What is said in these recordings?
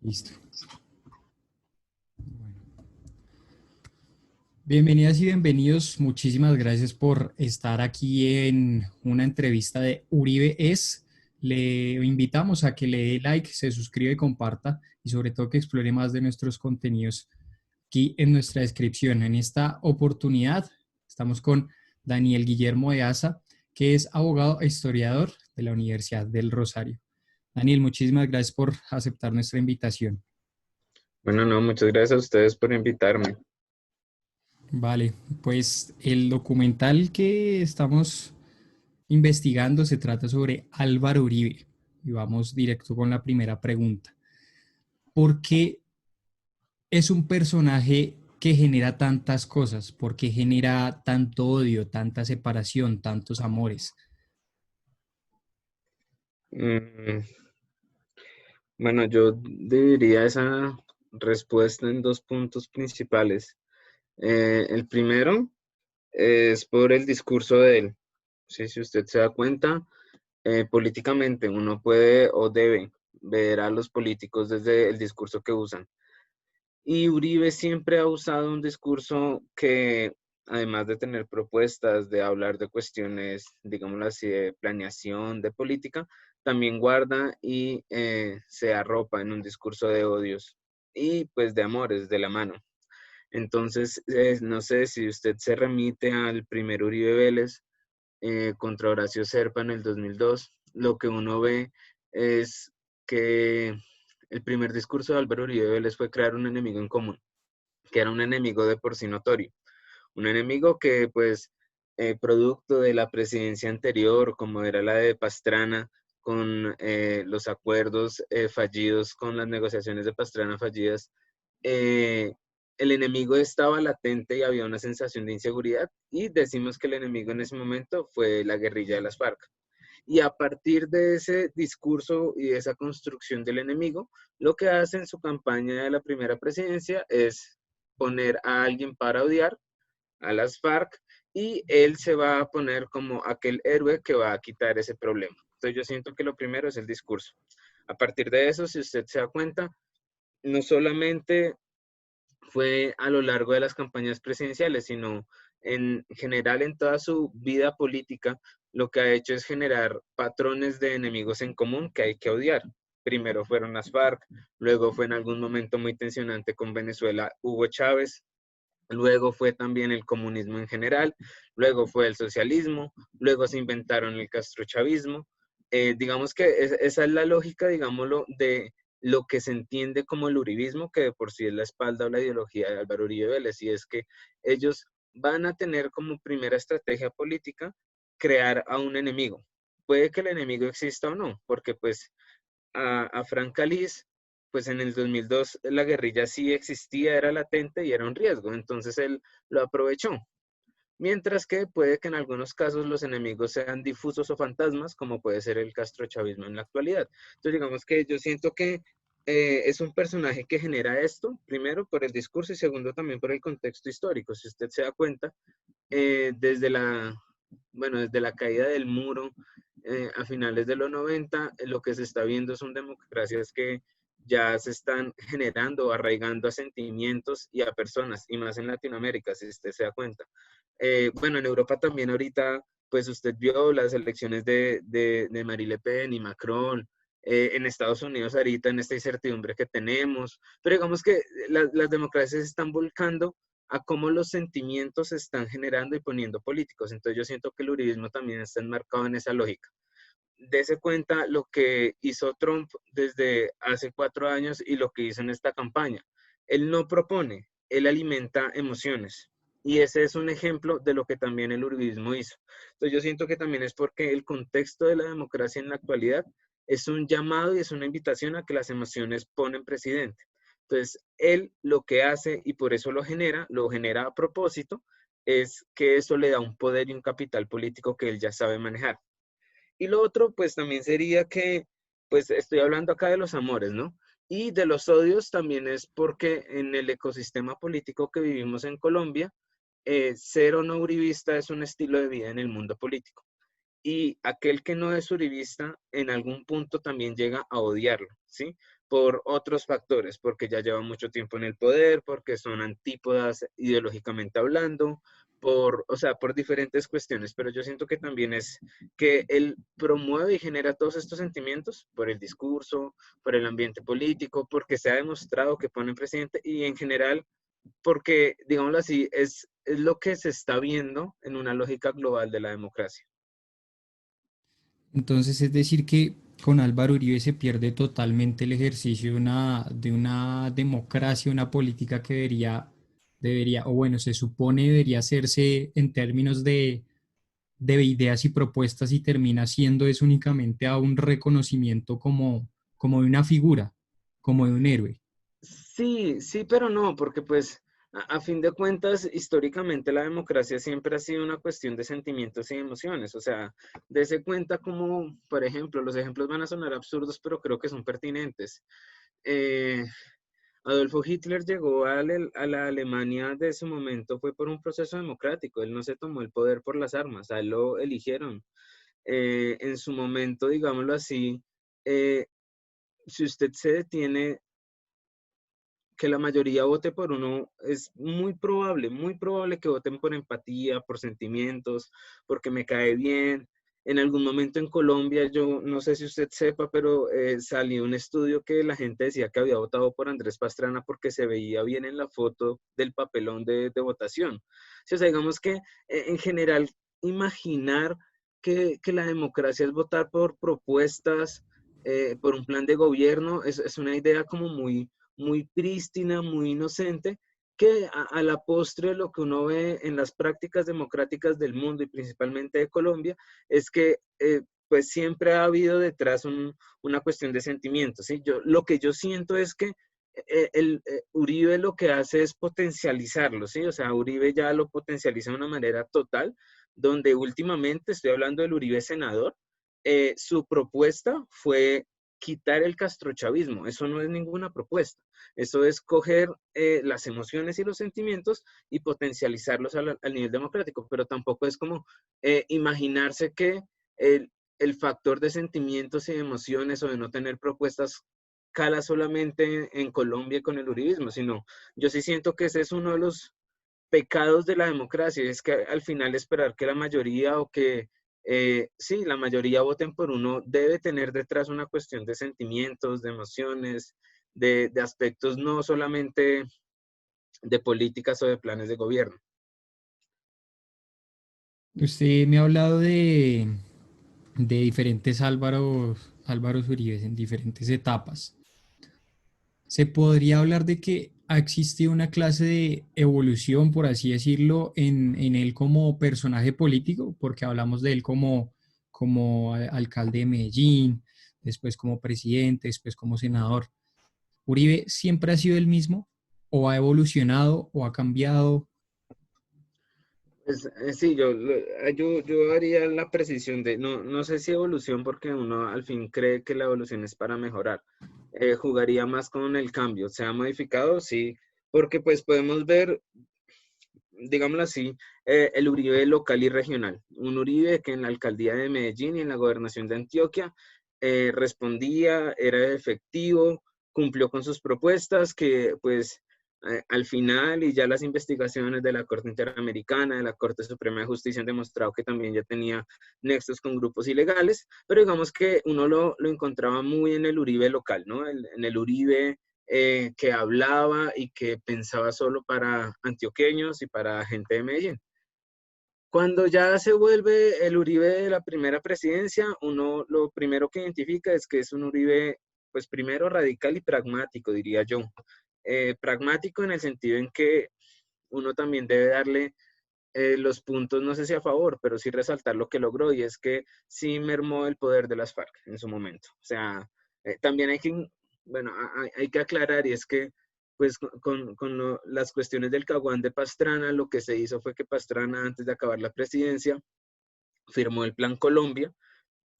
Listo. Bueno. Bienvenidas y bienvenidos. Muchísimas gracias por estar aquí en una entrevista de Uribe Es. Le invitamos a que le dé like, se suscriba y comparta y sobre todo que explore más de nuestros contenidos aquí en nuestra descripción. En esta oportunidad estamos con Daniel Guillermo de Asa, que es abogado e historiador de la Universidad del Rosario. Daniel, muchísimas gracias por aceptar nuestra invitación. Bueno, no, muchas gracias a ustedes por invitarme. Vale, pues el documental que estamos investigando se trata sobre Álvaro Uribe. Y vamos directo con la primera pregunta. ¿Por qué es un personaje que genera tantas cosas? ¿Por qué genera tanto odio, tanta separación, tantos amores? Mm, bueno, yo dividiría esa respuesta en dos puntos principales. El primero es por el discurso de él. Sí, si usted se da cuenta, políticamente uno puede o debe ver a los políticos desde el discurso que usan. Y Uribe siempre ha usado un discurso que, además de tener propuestas, de hablar de cuestiones, digámoslo así, de planeación, de política, también guarda y se arropa en un discurso de odios y pues de amores de la mano. Entonces, no sé si usted se remite al primer Uribe Vélez contra Horacio Serpa en el 2002, lo que uno ve es que el primer discurso de Álvaro Uribe Vélez fue crear un enemigo en común, que era un enemigo de por sí notorio, un enemigo que pues producto de la presidencia anterior, como era la de Pastrana, con los acuerdos fallidos, con las negociaciones de Pastrana fallidas, eh, el enemigo estaba latente y había una sensación de inseguridad y decimos que el enemigo en ese momento fue la guerrilla de las FARC. Y a partir de ese discurso y de esa construcción del enemigo, lo que hace en su campaña de la primera presidencia es poner a alguien para odiar a las FARC y él se va a poner como aquel héroe que va a quitar ese problema. Entonces yo siento que lo primero es el discurso. A partir de eso, si usted se da cuenta, no solamente fue a lo largo de las campañas presidenciales, sino en general en toda su vida política, lo que ha hecho es generar patrones de enemigos en común que hay que odiar. Primero fueron las FARC, luego fue en algún momento muy tensionante con Venezuela Hugo Chávez, luego fue también el comunismo en general, luego fue el socialismo, luego se inventaron el castrochavismo. Digamos que esa es la lógica, digámoslo, de lo que se entiende como el uribismo, que de por sí es la espalda o la ideología de Álvaro Uribe Vélez, y es que ellos van a tener como primera estrategia política crear a un enemigo. Puede que el enemigo exista o no, porque pues a Franca Liz, pues en el 2002 la guerrilla sí existía, era latente y era un riesgo, entonces él lo aprovechó. Mientras que puede que en algunos casos los enemigos sean difusos o fantasmas, como puede ser el castrochavismo en la actualidad. Entonces digamos que yo siento que es un personaje que genera esto, primero por el discurso y segundo también por el contexto histórico. Si usted se da cuenta, desde desde la caída del muro a finales de los 90, lo que se está viendo son democracias que ya se están generando, arraigando a sentimientos y a personas, y más en Latinoamérica, si usted se da cuenta. Bueno, en Europa también ahorita, pues usted vio las elecciones de Marie Le Pen y Macron, en Estados Unidos ahorita en esta incertidumbre que tenemos, pero digamos que las democracias se están volcando a cómo los sentimientos se están generando y poniendo políticos. Entonces yo siento que el uribismo también está enmarcado en esa lógica. Dese cuenta lo que hizo Trump desde hace 4 años y lo que hizo en esta campaña. Él no propone, él alimenta emociones. Y ese es un ejemplo de lo que también el uribismo hizo. Entonces yo siento que también es porque el contexto de la democracia en la actualidad es un llamado y es una invitación a que las emociones ponen presidente. Entonces, él lo que hace, y por eso lo genera a propósito, es que eso le da un poder y un capital político que él ya sabe manejar. Y lo otro, pues también sería que, pues estoy hablando acá de los amores, ¿no? Y de los odios también es porque en el ecosistema político que vivimos en Colombia, ser o no uribista es un estilo de vida en el mundo político. Y aquel que no es uribista, en algún punto también llega a odiarlo, ¿sí? por otros factores, porque ya lleva mucho tiempo en el poder, porque son antípodas ideológicamente hablando, o sea, por diferentes cuestiones, pero yo siento que también es que él promueve y genera todos estos sentimientos por el discurso, por el ambiente político, porque se ha demostrado que pone presidente y en general porque, digámoslo así, es lo que se está viendo en una lógica global de la democracia. Entonces, es decir que con Álvaro Uribe se pierde totalmente el ejercicio de una democracia, una política que debería, o bueno, se supone debería hacerse en términos de ideas y propuestas y termina siendo eso únicamente a un reconocimiento como de una figura, como de un héroe. Sí, sí, pero no, porque pues a fin de cuentas, históricamente la democracia siempre ha sido una cuestión de sentimientos y emociones. O sea, dése cuenta como, por ejemplo, los ejemplos van a sonar absurdos, pero creo que son pertinentes. Eh, Adolfo Hitler llegó a la Alemania de su momento, fue por un proceso democrático. Él no se tomó el poder por las armas, a él lo eligieron. En su momento, digámoslo así, eh, si usted se detiene que la mayoría vote por uno, es muy probable que voten por empatía, por sentimientos, porque me cae bien. En algún momento en Colombia, yo no sé si usted sepa, pero salió un estudio que la gente decía que había votado por Andrés Pastrana porque se veía bien en la foto del papelón de votación. O sea, digamos que en general, imaginar que la democracia es votar por propuestas, por un plan de gobierno, es una idea como muy prístina, muy inocente, que a la postre lo que uno ve en las prácticas democráticas del mundo y principalmente de Colombia es que pues siempre ha habido detrás una cuestión de sentimientos. ¿Sí? Lo que yo siento es que Uribe lo que hace es potencializarlo, ¿sí? O sea, Uribe ya lo potencializa de una manera total, donde últimamente, estoy hablando del Uribe senador, su propuesta fue quitar el castrochavismo. Eso no es ninguna propuesta. Eso es coger las emociones y los sentimientos y potencializarlos al nivel democrático, pero tampoco es como imaginarse que el factor de sentimientos y emociones o de no tener propuestas cala solamente en Colombia con el uribismo, sino yo sí siento que ese es uno de los pecados de la democracia, es que al final esperar que la mayoría o que sí, la mayoría voten por uno debe tener detrás una cuestión de sentimientos, de emociones, de aspectos no solamente de políticas o de planes de gobierno. Usted me ha hablado de diferentes Álvaros Uribe en diferentes etapas. Se podría hablar de que ha existido una clase de evolución, por así decirlo, en él como personaje político, porque hablamos de él como alcalde de Medellín, después como presidente, después como senador. ¿Uribe siempre ha sido el mismo? ¿O ha evolucionado o ha cambiado? Pues, sí, yo haría la precisión de, no sé si evolución porque uno al fin cree que la evolución es para mejorar. Jugaría más con el cambio. ¿Se ha modificado? Sí, porque pues podemos ver, digámoslo así, el Uribe local y regional. Un Uribe que en la alcaldía de Medellín y en la gobernación de Antioquia respondía, era efectivo, cumplió con sus propuestas, que pues al final y ya las investigaciones de la Corte Interamericana, de la Corte Suprema de Justicia han demostrado que también ya tenía nexos con grupos ilegales, pero digamos que uno lo encontraba muy en el Uribe local, ¿no? En el Uribe que hablaba y que pensaba solo para antioqueños y para gente de Medellín. Cuando ya se vuelve el Uribe de la primera presidencia, uno lo primero que identifica es que es un Uribe, pues primero radical y pragmático, diría yo. Pragmático en el sentido en que uno también debe darle los puntos, no sé si a favor, pero sí resaltar lo que logró y es que sí mermó el poder de las FARC en su momento. O sea, también hay que, bueno, hay que aclarar y es que pues las cuestiones del Caguán de Pastrana, lo que se hizo fue que Pastrana, antes de acabar la presidencia, firmó el Plan Colombia,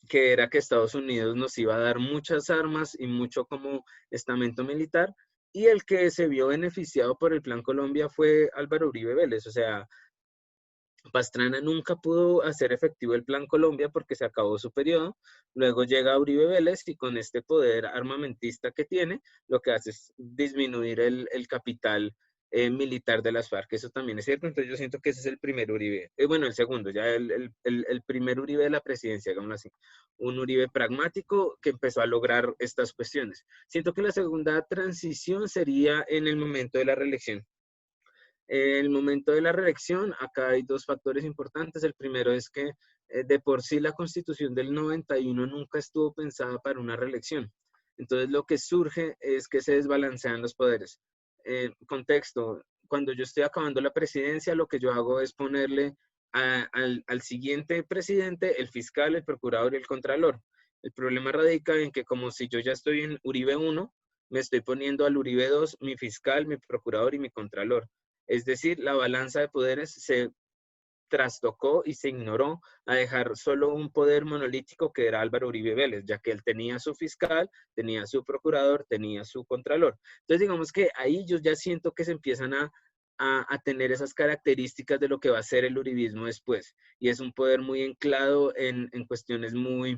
que era que Estados Unidos nos iba a dar muchas armas y mucho como estamento militar, y el que se vio beneficiado por el Plan Colombia fue Álvaro Uribe Vélez. O sea, Pastrana nunca pudo hacer efectivo el Plan Colombia porque se acabó su periodo. Luego llega Uribe Vélez y con este poder armamentista que tiene, lo que hace es disminuir el capital militar de las FARC. Eso también es cierto. Entonces yo siento que ese es el primer Uribe. Bueno, el segundo, ya el primer Uribe de la presidencia, digamos así. Un Uribe pragmático que empezó a lograr estas cuestiones. Siento que la segunda transición sería en el momento de la reelección. El momento de la reelección, acá hay dos factores importantes. El primero es que de por sí la constitución del 91 nunca estuvo pensada para una reelección. Entonces lo que surge es que se desbalancean los poderes. Contexto, cuando yo estoy acabando la presidencia, lo que yo hago es ponerle al siguiente presidente el fiscal, el procurador y el contralor. El problema radica en que como si yo ya estoy en Uribe 1, me estoy poniendo al Uribe 2 mi fiscal, mi procurador y mi contralor. Es decir, la balanza de poderes se trastocó y se ignoró a dejar solo un poder monolítico que era Álvaro Uribe Vélez, ya que él tenía su fiscal, tenía su procurador, tenía su contralor. Entonces, digamos que ahí yo ya siento que se empiezan a tener esas características de lo que va a ser el uribismo después. Y es un poder muy anclado en cuestiones muy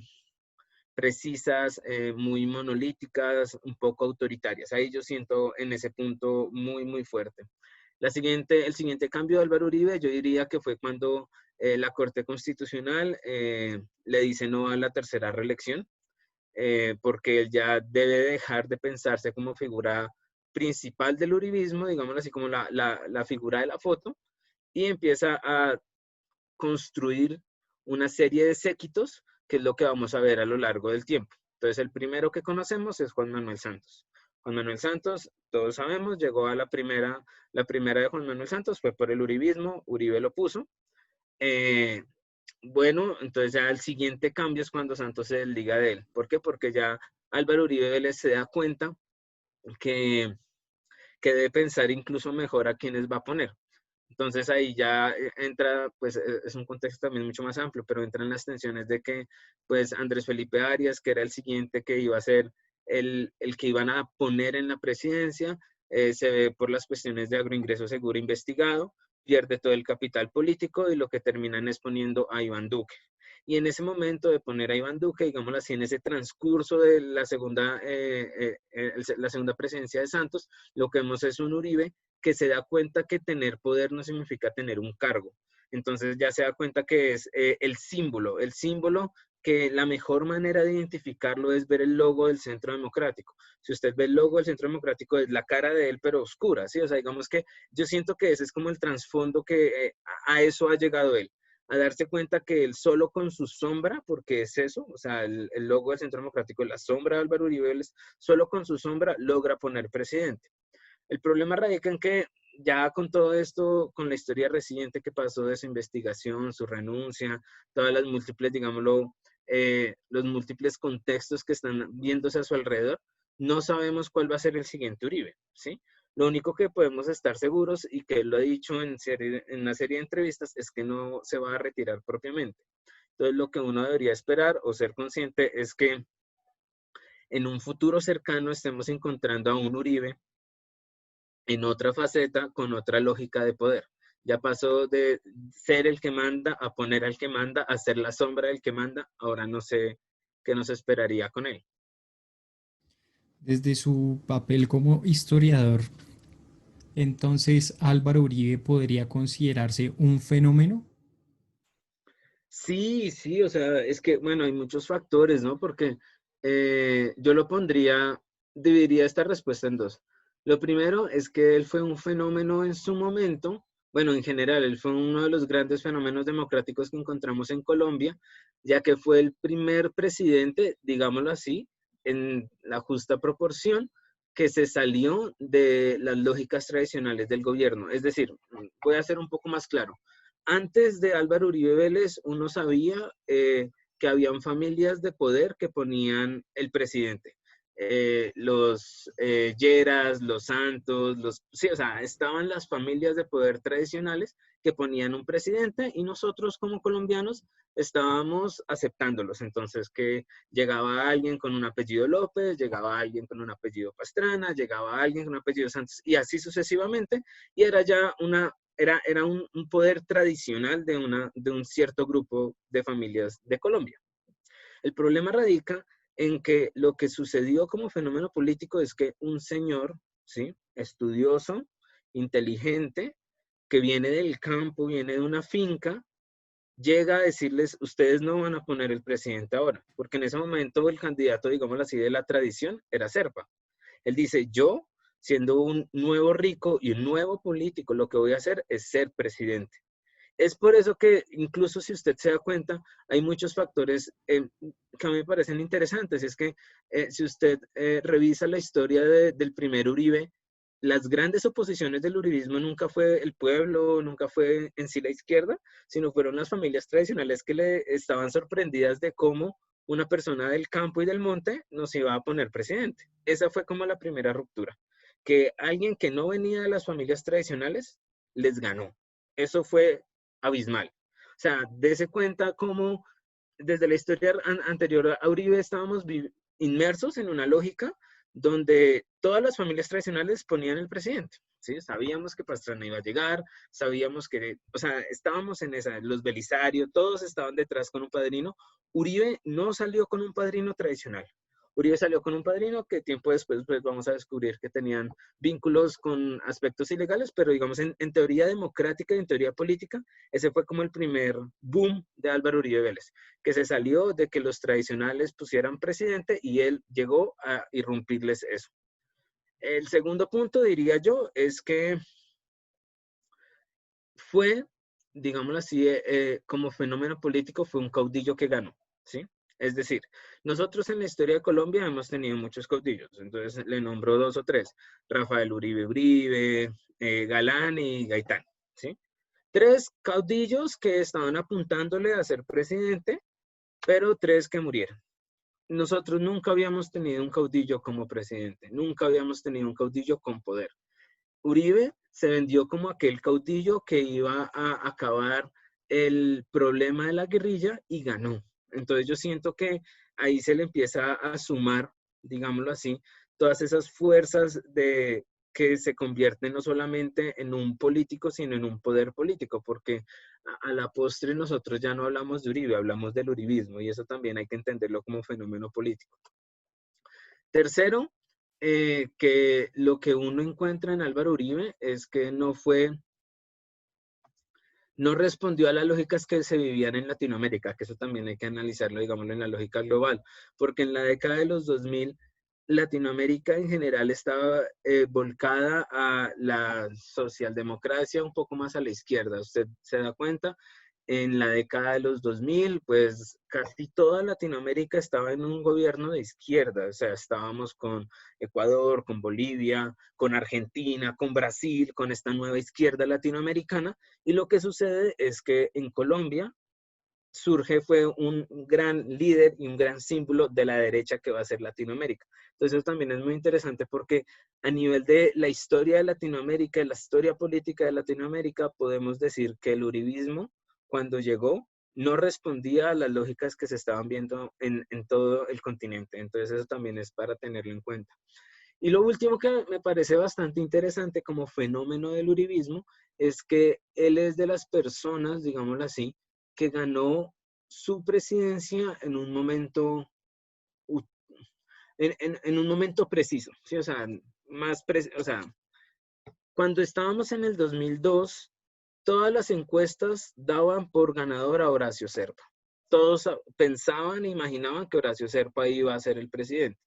precisas, muy monolíticas, un poco autoritarias. Ahí yo siento en ese punto muy, muy fuerte. El siguiente cambio de Álvaro Uribe, yo diría que fue cuando la Corte Constitucional le dice no a la tercera reelección, porque él ya debe dejar de pensarse como figura principal del uribismo, digamos así como la figura de la foto, y empieza a construir una serie de séquitos, que es lo que vamos a ver a lo largo del tiempo. Entonces, el primero que conocemos es Juan Manuel Santos. Juan Manuel Santos, todos sabemos, llegó a la primera de Juan Manuel Santos fue por el uribismo, Uribe lo puso. Eh, bueno, entonces ya el siguiente cambio es cuando Santos se desliga de él. ¿Por qué? Porque ya Álvaro Uribe Vélez se da cuenta que, que debe pensar incluso mejor a quiénes va a poner. Entonces ahí ya entra, pues es un contexto también mucho más amplio, pero entran las tensiones de que pues Andrés Felipe Arias, que era el siguiente que iba a ser el que iban a poner en la presidencia, se ve por las cuestiones de agroingreso seguro investigado, pierde todo el capital político y lo que terminan es poniendo a Iván Duque. Y en ese momento de poner a Iván Duque, digámoslo así, en ese transcurso de la segunda presidencia de Santos, lo que vemos es un Uribe que se da cuenta que tener poder no significa tener un cargo. Entonces ya se da cuenta que es el símbolo que la mejor manera de identificarlo es ver el logo del Centro Democrático. Si usted ve el logo del Centro Democrático, es la cara de él, pero oscura, ¿sí? O sea, digamos que yo siento que ese es como el trasfondo que a eso ha llegado él, a darse cuenta que él solo con su sombra, porque es eso, o sea, el logo del Centro Democrático es la sombra de Álvaro Uribe Vélez, solo con su sombra logra poner presidente. El problema radica en que ya con todo esto, con la historia reciente que pasó de su investigación, su renuncia, todas las múltiples, digámoslo, los múltiples contextos que están viéndose a su alrededor, no sabemos cuál va a ser el siguiente Uribe, ¿sí? Lo único que podemos estar seguros, y que él lo ha dicho en una serie de entrevistas, es que no se va a retirar propiamente. Entonces, lo que uno debería esperar o ser consciente es que en un futuro cercano estemos encontrando a un Uribe en otra faceta, con otra lógica de poder. Ya pasó de ser el que manda a poner al que manda, a ser la sombra del que manda. Ahora no sé qué nos esperaría con él. Desde su papel como historiador, entonces Álvaro Uribe podría considerarse un fenómeno. Sí, sí, o sea, es que, bueno, hay muchos factores, ¿no? Porque yo dividiría esta respuesta en dos. Lo primero es que él fue un fenómeno en su momento, bueno, en general, él fue uno de los grandes fenómenos democráticos que encontramos en Colombia, ya que fue el primer presidente, digámoslo así, en la justa proporción, que se salió de las lógicas tradicionales del gobierno. Es decir, voy a ser un poco más claro. Antes de Álvaro Uribe Vélez, uno sabía que habían familias de poder que ponían el presidente. Los Lleras, los Santos, sí, o sea, estaban las familias de poder tradicionales que ponían un presidente y nosotros como colombianos estábamos aceptándolos. Entonces, que llegaba alguien con un apellido López, llegaba alguien con un apellido Pastrana, llegaba alguien con un apellido Santos y así sucesivamente, y era ya una era un poder tradicional de un cierto grupo de familias de Colombia. El problema radica en que lo que sucedió como fenómeno político es que un señor, ¿sí? Estudioso, inteligente, que viene del campo, viene de una finca, llega a decirles, ustedes no van a poner el presidente ahora, porque en ese momento el candidato, digamos así, de la tradición era Serpa. Él dice, yo, siendo un nuevo rico y un nuevo político, lo que voy a hacer es ser presidente. Es por eso que incluso si usted se da cuenta, hay muchos factores que a mí me parecen interesantes. Es que si usted revisa la historia del primer Uribe, las grandes oposiciones del uribismo nunca fue el pueblo, nunca fue en sí la izquierda, sino fueron las familias tradicionales que le estaban sorprendidas de cómo una persona del campo y del monte nos iba a poner presidente. Esa fue como la primera ruptura, que alguien que no venía de las familias tradicionales les ganó. Eso fue abismal. O sea, dése cuenta cómo desde la historia anterior a Uribe estábamos inmersos en una lógica donde todas las familias tradicionales ponían el presidente. ¿Sí? Sabíamos que Pastrana iba a llegar, sabíamos que, o sea, estábamos en esa, los Belisario, todos estaban detrás con un padrino. Uribe no salió con un padrino tradicional. Uribe salió con un padrino que tiempo después pues, vamos a descubrir que tenían vínculos con aspectos ilegales, pero digamos en teoría democrática y en teoría política, ese fue como el primer boom de Álvaro Uribe Vélez, que se salió de que los tradicionales pusieran presidente y él llegó a irrumpirles eso. El segundo punto, diría yo, es que fue, digámoslo así, como fenómeno político, fue un caudillo que ganó, ¿sí? Es decir, nosotros en la historia de Colombia hemos tenido muchos caudillos, entonces le nombro dos o tres, Rafael Uribe Uribe, Galán y Gaitán, ¿sí? Tres caudillos que estaban apuntándole a ser presidente, pero tres que murieron. Nosotros nunca habíamos tenido un caudillo como presidente, nunca habíamos tenido un caudillo con poder. Uribe se vendió como aquel caudillo que iba a acabar el problema de la guerrilla y ganó. Entonces yo siento que ahí se le empieza a sumar, digámoslo así, todas esas fuerzas de que se convierten no solamente en un político, sino en un poder político, porque a la postre nosotros ya no hablamos de Uribe, hablamos del uribismo y eso también hay que entenderlo como fenómeno político. Tercero, que lo que uno encuentra en Álvaro Uribe es que no respondió a las lógicas que se vivían en Latinoamérica, que eso también hay que analizarlo, digámoslo, en la lógica global, porque en la década de los 2000, Latinoamérica en general estaba volcada a la socialdemocracia, un poco más a la izquierda. Usted se da cuenta, en la década de los 2000, pues casi toda Latinoamérica estaba en un gobierno de izquierda, o sea, estábamos con Ecuador, con Bolivia, con Argentina, con Brasil, con esta nueva izquierda latinoamericana, y lo que sucede es que en Colombia surge, fue un gran líder y un gran símbolo de la derecha que va a ser Latinoamérica. Entonces eso también es muy interesante porque a nivel de la historia de Latinoamérica, de la historia política de Latinoamérica, podemos decir que el uribismo, cuando llegó, no respondía a las lógicas que se estaban viendo en todo el continente. Entonces eso también es para tenerlo en cuenta. Y lo último que me parece bastante interesante como fenómeno del uribismo es que él es de las personas, digámoslo así, que ganó su presidencia en un momento, en un momento preciso, ¿sí? O sea, o sea, cuando estábamos en el 2002, todas las encuestas daban por ganador a Horacio Serpa. Todos pensaban e imaginaban que Horacio Serpa iba a ser el presidente.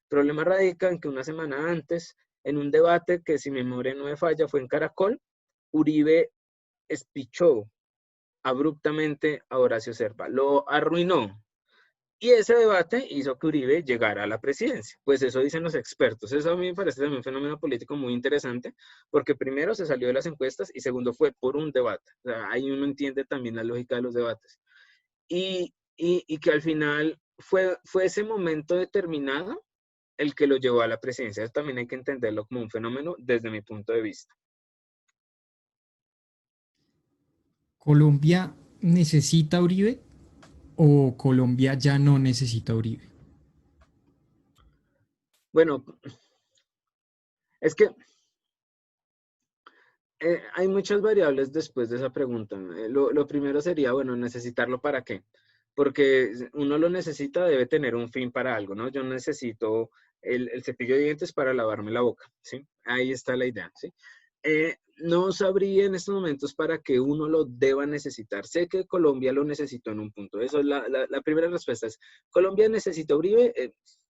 El problema radica en que una semana antes, en un debate que, si mi memoria no me falla, fue en Caracol, Uribe espichó abruptamente a Horacio Serpa, lo arruinó. Y ese debate hizo que Uribe llegara a la presidencia. Pues eso dicen los expertos. Eso a mí me parece también un fenómeno político muy interesante, porque primero se salió de las encuestas y segundo fue por un debate. O sea, ahí uno entiende también la lógica de los debates. Y que al final fue ese momento determinado el que lo llevó a la presidencia. Eso también hay que entenderlo como un fenómeno desde mi punto de vista. ¿Colombia necesita a Uribe o Colombia ya no necesita a Uribe? Bueno, es que Hay muchas variables después de esa pregunta. Lo primero sería, bueno, ¿necesitarlo para qué? Porque uno lo necesita, debe tener un fin para algo, ¿no? Yo necesito el cepillo de dientes para lavarme la boca, ¿sí? Ahí está la idea, ¿sí? No sabría en estos momentos para qué uno lo deba necesitar. Sé que Colombia lo necesitó en un punto. Eso es la primera respuesta. Es, ¿Colombia necesita Uribe?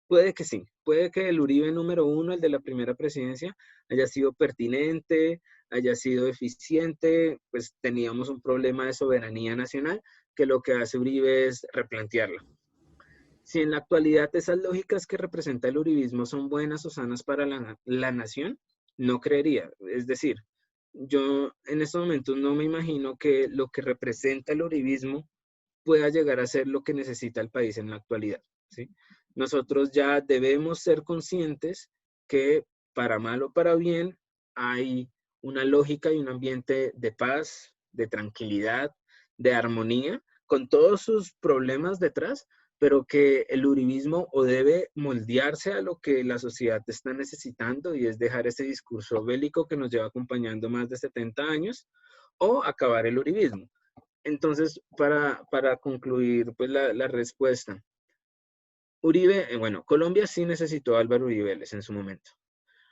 Puede que sí. Puede que el Uribe número uno, el de la primera presidencia, haya sido pertinente, haya sido eficiente, pues teníamos un problema de soberanía nacional que lo que hace Uribe es replantearla. Si en la actualidad esas lógicas que representa el uribismo son buenas o sanas para la nación, no creería. Es decir, yo en estos momentos no me imagino que lo que representa el uribismo pueda llegar a ser lo que necesita el país en la actualidad, ¿sí? Nosotros ya debemos ser conscientes que para mal o para bien hay una lógica y un ambiente de paz, de tranquilidad, de armonía, con todos sus problemas detrás, pero que el uribismo o debe moldearse a lo que la sociedad está necesitando y es dejar ese discurso bélico que nos lleva acompañando más de 70 años o acabar el uribismo. Entonces, para concluir pues, la respuesta, Uribe, bueno, Colombia sí necesitó a Álvaro Uribe Vélez en su momento.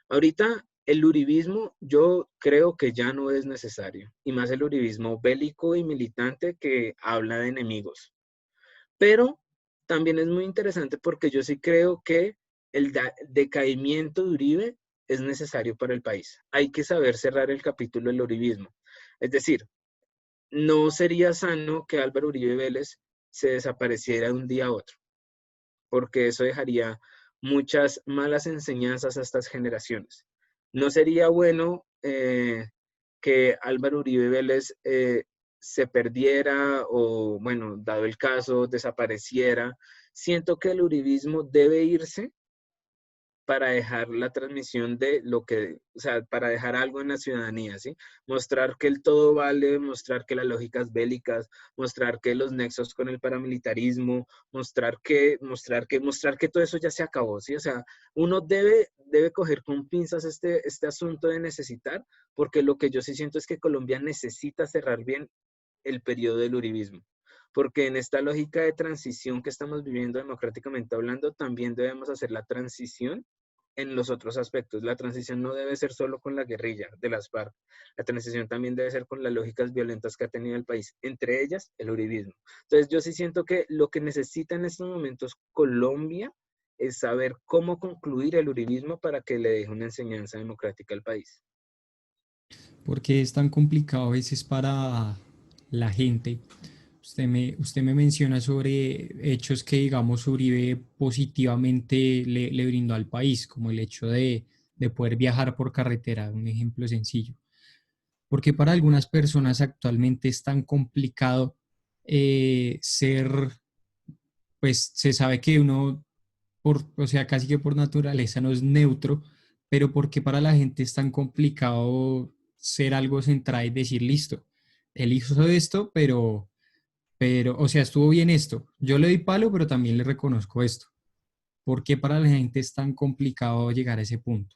Ahorita el uribismo yo creo que ya no es necesario, y más el uribismo bélico y militante que habla de enemigos. Pero también es muy interesante porque yo sí creo que el decaimiento de Uribe es necesario para el país. Hay que saber cerrar el capítulo del uribismo. Es decir, no sería sano que Álvaro Uribe Vélez se desapareciera de un día a otro, porque eso dejaría muchas malas enseñanzas a estas generaciones. No sería bueno que Álvaro Uribe Vélez se perdiera o, bueno, dado el caso, desapareciera. Siento que el uribismo debe irse para dejar la transmisión de lo que, o sea, para dejar algo en la ciudadanía, ¿sí? Mostrar que el todo vale, mostrar que las lógicas bélicas, mostrar que los nexos con el paramilitarismo, mostrar que todo eso ya se acabó, ¿sí? O sea, uno debe coger con pinzas este asunto de necesitar, porque lo que yo sí siento es que Colombia necesita cerrar bien el periodo del uribismo. Porque en esta lógica de transición que estamos viviendo democráticamente hablando, también debemos hacer la transición en los otros aspectos. La transición no debe ser solo con la guerrilla de las FARC. La transición también debe ser con las lógicas violentas que ha tenido el país, entre ellas el uribismo. Entonces yo sí siento que lo que necesita en estos momentos Colombia es saber cómo concluir el uribismo para que le deje una enseñanza democrática al país. Porque es tan complicado a veces para la gente. Usted me menciona sobre hechos que, digamos, Uribe positivamente le brindó al país, como el hecho de poder viajar por carretera, un ejemplo sencillo. Porque para algunas personas actualmente es tan complicado ser, pues se sabe que uno, o sea, casi que por naturaleza no es neutro, pero porque para la gente es tan complicado ser algo central y decir, listo, él hizo esto, o sea, estuvo bien esto. Yo le doy palo, pero también le reconozco esto. ¿Por qué para la gente es tan complicado llegar a ese punto?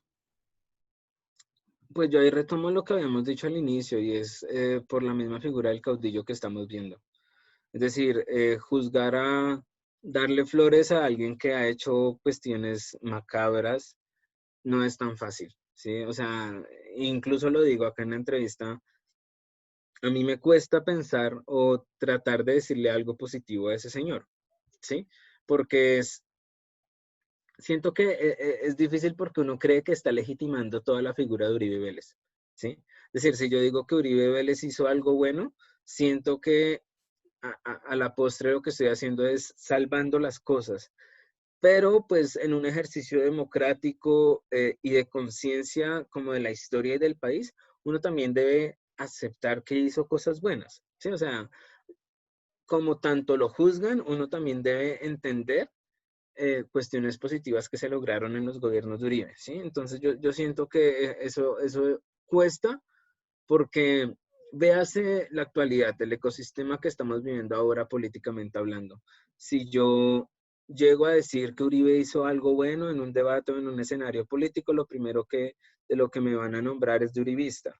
Pues yo ahí retomo lo que habíamos dicho al inicio y es por la misma figura del caudillo que estamos viendo. Es decir, juzgar a darle flores a alguien que ha hecho cuestiones macabras no es tan fácil, ¿sí? O sea, incluso lo digo acá en la entrevista, a mí me cuesta pensar o tratar de decirle algo positivo a ese señor, ¿sí? Porque siento que es difícil porque uno cree que está legitimando toda la figura de Uribe Vélez, ¿sí? Es decir, si yo digo que Uribe Vélez hizo algo bueno, siento que a la postre lo que estoy haciendo es salvando las cosas, pero pues en un ejercicio democrático y de conciencia como de la historia y del país, uno también debe aceptar que hizo cosas buenas, ¿sí? O sea, como tanto lo juzgan, uno también debe entender cuestiones positivas que se lograron en los gobiernos de Uribe, ¿sí? Entonces yo siento que eso cuesta porque véase la actualidad, el ecosistema que estamos viviendo ahora políticamente hablando. Si yo llego a decir que Uribe hizo algo bueno en un debate o en un escenario político, lo primero de lo que me van a nombrar es de uribista.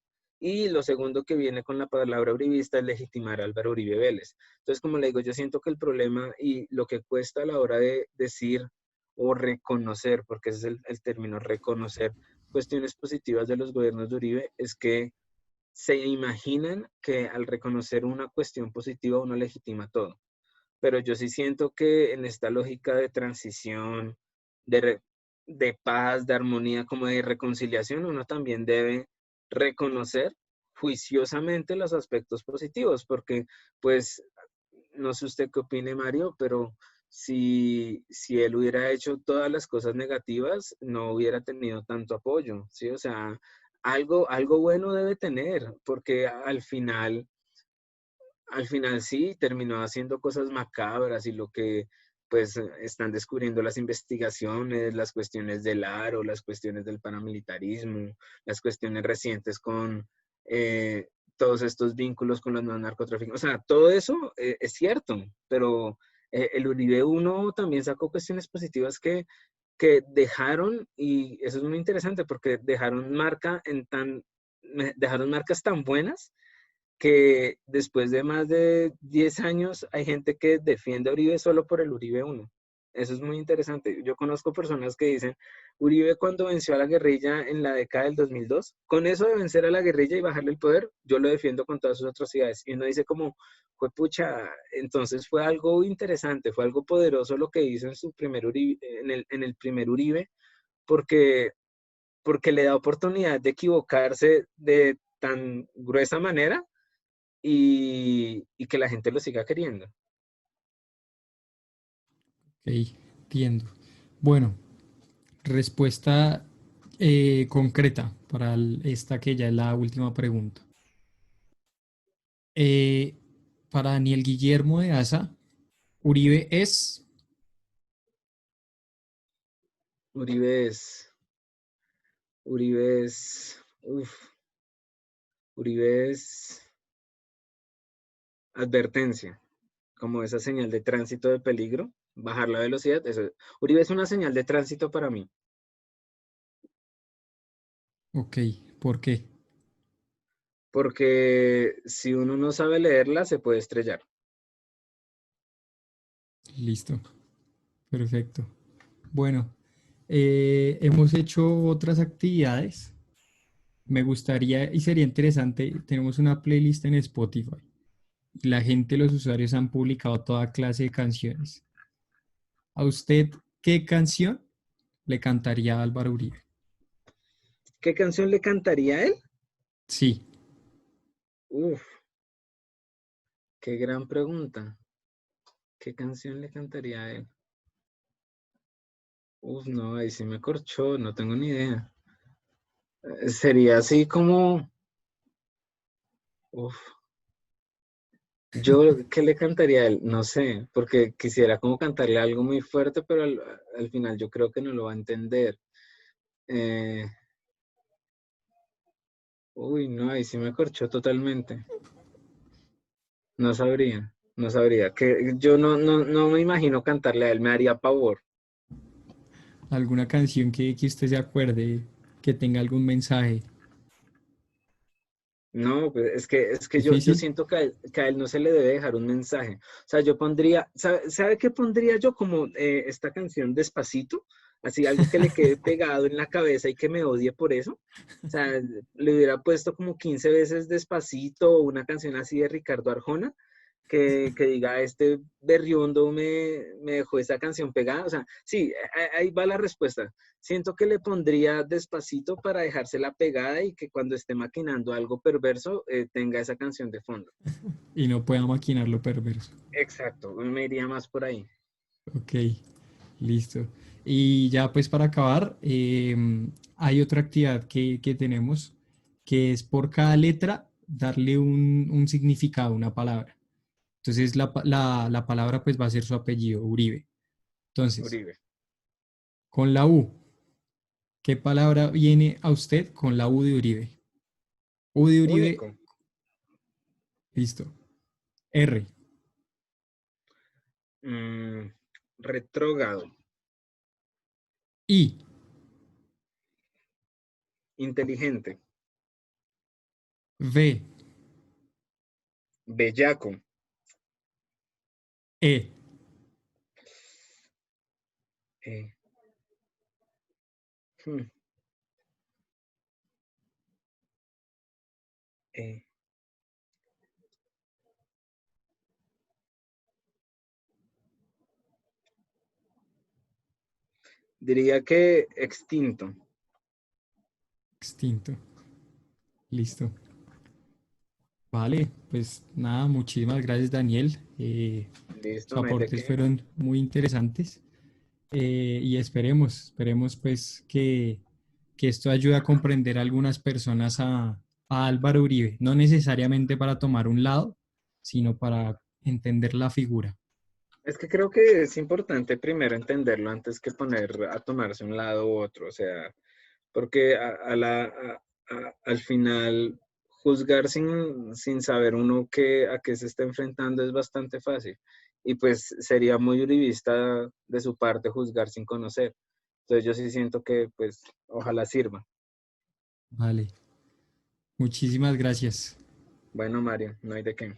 Y lo segundo que viene con la palabra uribista es legitimar a Álvaro Uribe Vélez. Entonces, como le digo, yo siento que el problema y lo que cuesta a la hora de decir o reconocer, porque ese es el término, reconocer cuestiones positivas de los gobiernos de Uribe, es que se imaginan que al reconocer una cuestión positiva uno legitima todo. Pero yo sí siento que en esta lógica de transición, de, de paz, de armonía, como de reconciliación, uno también debe reconocer juiciosamente los aspectos positivos, porque pues no sé usted qué opine, Mario, pero si él hubiera hecho todas las cosas negativas, no hubiera tenido tanto apoyo, ¿sí? O sea, algo bueno debe tener, porque al final sí, terminó haciendo cosas macabras y lo que pues están descubriendo las investigaciones, las cuestiones del aro, las cuestiones del paramilitarismo, las cuestiones recientes con todos estos vínculos con los narcotraficantes. O sea, todo eso es cierto, pero el Uribe uno también sacó cuestiones positivas que dejaron, y eso es muy interesante porque dejaron marcas tan buenas que después de más de 10 años hay gente que defiende a Uribe solo por el Uribe uno. Eso es muy interesante. Yo conozco personas que dicen, Uribe cuando venció a la guerrilla en la década del 2002, con eso de vencer a la guerrilla y bajarle el poder, yo lo defiendo con todas sus atrocidades. Y uno dice como, fue pucha, entonces fue algo interesante, fue algo poderoso lo que hizo en su primer Uribe, en el primer Uribe, porque, porque le da oportunidad de equivocarse de tan gruesa manera y que la gente lo siga queriendo. Ok, entiendo. Bueno, respuesta concreta para esta que ya es la última pregunta. Eh, para Daniel Guillermo de Asa, Uribe es, Uribe es, Uribe es, Uribe es advertencia, como esa señal de tránsito de peligro, bajar la velocidad. Uribe es una señal de tránsito para mí, ok, ¿por qué? porque si uno no sabe leerla, se puede estrellar. Listo, perfecto. Bueno, hemos hecho otras actividades. Me gustaría y sería interesante, tenemos una playlist en Spotify. La gente, los usuarios han publicado toda clase de canciones. ¿A usted qué canción le cantaría a Álvaro Uribe? ¿Qué canción le cantaría a él? Sí, Uf, qué gran pregunta. ¿Qué canción le cantaría a él? No, ahí sí me corchó, no tengo ni idea. Sería así como, uf, yo, ¿qué le cantaría a él? No sé, porque quisiera como cantarle algo muy fuerte, pero al final yo creo que no lo va a entender. Eh, no, ahí sí me corchó totalmente. No sabría. Que yo no me imagino cantarle a él, me haría pavor. alguna canción que usted se acuerde, que tenga algún mensaje. No, pues es que yo ¿Difícil? siento que a él no se le debe dejar un mensaje. O sea, yo pondría, ¿sabe qué pondría yo? Como esta canción Despacito, así algo que le quede pegado en la cabeza y que me odie por eso. O sea, le hubiera puesto como 15 veces Despacito o una canción así de Ricardo Arjona, que diga, este berriondo me dejó esa canción pegada. O sea, sí, ahí va la respuesta. Siento que le pondría Despacito para dejársela pegada y que cuando esté maquinando algo perverso tenga esa canción de fondo. Y no pueda maquinar lo perverso. Exacto, me iría más por ahí. Ok, listo. Y ya pues para acabar, hay otra actividad que tenemos, que es por cada letra darle un significado, una palabra. Entonces la palabra pues va a ser su apellido, Uribe. Entonces, Uribe. con la U, ¿qué palabra viene a usted con la U de Uribe? U de Uribe, Único. listo. R, Mm, retrógrado. I, Inteligente. V, Bellaco. E, Eh, hmm, eh. Diría que extinto. extinto. Listo. Vale, pues nada, muchísimas gracias, Daniel. Listo, Sus no hay de aportes qué. fueron muy interesantes. Y esperemos pues que esto ayude a comprender a algunas personas a Álvaro Uribe, no necesariamente para tomar un lado, sino para entender la figura. Es que creo que es importante primero entenderlo antes que poner a tomarse un lado u otro, o sea, porque al final juzgar sin saber uno a qué se está enfrentando es bastante fácil. Y pues sería muy uribista de su parte juzgar sin conocer. Entonces yo sí siento que pues ojalá sirva. Vale, muchísimas gracias. Bueno, Mario, no hay de qué.